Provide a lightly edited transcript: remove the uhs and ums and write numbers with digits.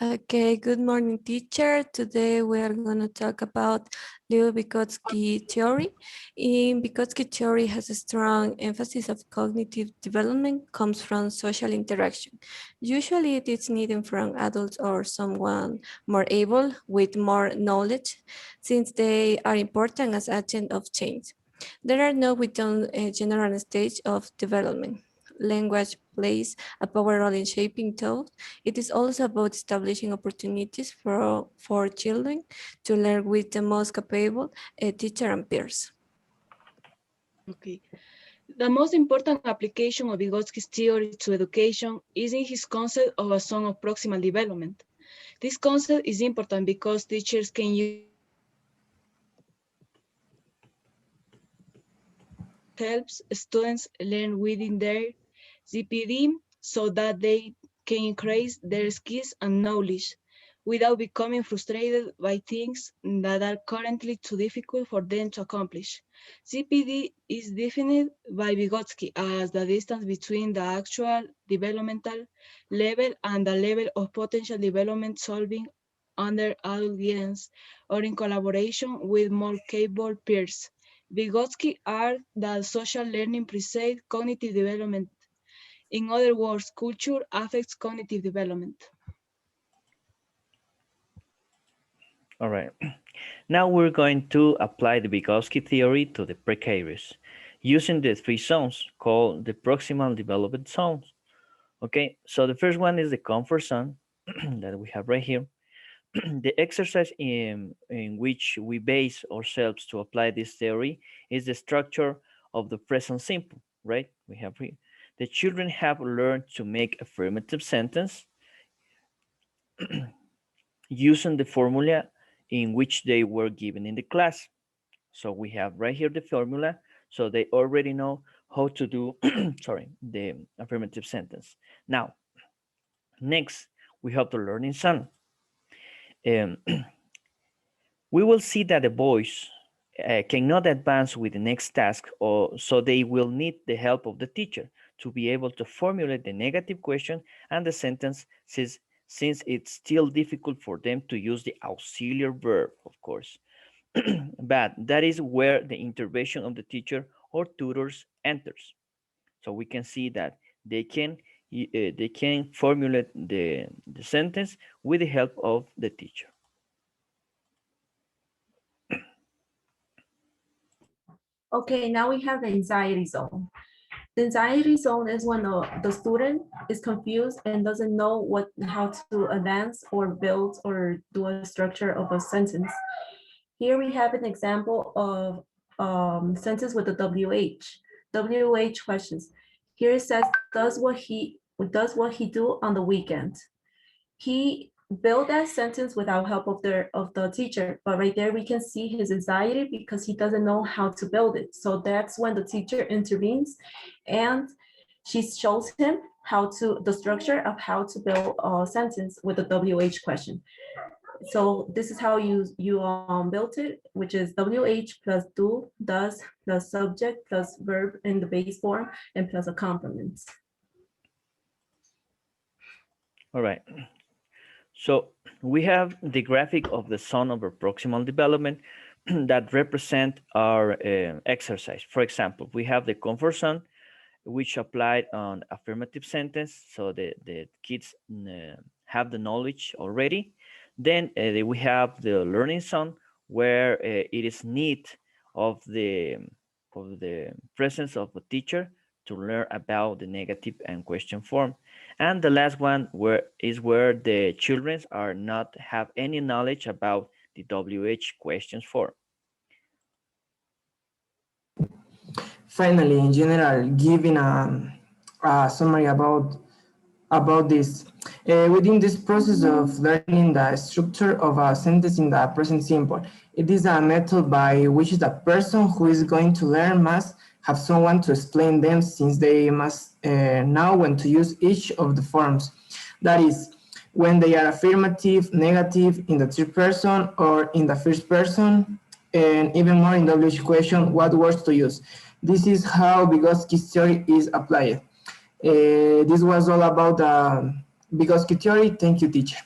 Okay, good morning, teacher. Today we are going to talk about Vigotsky Theory. In Vigotsky Theory has a strong emphasis of cognitive development comes from social interaction. Usually it is needed from adults or someone more able with more knowledge, since they are important as agents of change. There are no within a general stage of development. Language plays a power role in shaping thought. It is also about establishing opportunities for children to learn with the most capable teacher and peers. Okay. The most important application of Vygotsky's theory to education is in his concept of a zone of proximal development. This concept is important because teachers can use helps students learn within their ZPD so that they can increase their skills and knowledge without becoming frustrated by things that are currently too difficult for them to accomplish. ZPD is defined by Vygotsky as the distance between the actual developmental level and the level of potential development solving under adult guidance or in collaboration with more capable peers. Vygotsky argued that social learning precedes cognitive development. In other words, culture affects cognitive development. All right. Now we're going to apply the Vygotsky theory to the precarious using the three zones called the proximal development zones. Okay, so the first one is the comfort zone that we have right here. The exercise in which we base ourselves to apply this theory is the structure of the present simple, right? We have here. The children have learned to make affirmative sentence using the formula in which they were given in the class. So we have right here the formula, so they already know how to do, sorry, the affirmative sentence. Now, next, we have the learning zone. We will see that the boys cannot advance with the next task, or so they will need the help of the teacher to be able to formulate the negative question and the sentence since it's still difficult for them to use the auxiliary verb, of course. But that is where the intervention of the teacher or tutors enters. So we can see that they can formulate the sentence with the help of the teacher. Okay, now we have the anxiety zone. The anxiety zone is when the student is confused and doesn't know how to advance or build or do a structure of a sentence. Here we have an example of sentence with the WH questions. Here it says, does what he do on the weekend? He built that sentence without help of the teacher, but right there we can see his anxiety because he doesn't know how to build it. So that's when the teacher intervenes and she shows him the structure of how to build a sentence with a WH question. So this is how you built it, which is WH plus do, does, plus subject, plus verb in the base form, and plus a complement. All right. So we have the graphic of the zone of proximal development that represent our exercise. For example, we have the comfort zone, which applied on affirmative sentence, so the kids have the knowledge already. Then we have the learning zone, where it is need of the presence of a teacher to learn about the negative and question form. And the last one is where the children are not have any knowledge about the WH questions form. Finally, in general, giving a summary about this. Within this process of learning the structure of a sentence in the present simple, it is a method by which the person who is going to learn must have someone to explain them, since they must know when to use each of the forms. That is, when they are affirmative, negative, in the third person or in the first person, and even more in WH question, what words to use. This is how Vygotsky's theory is applied. This was all about Vygotsky theory. Thank you, teacher.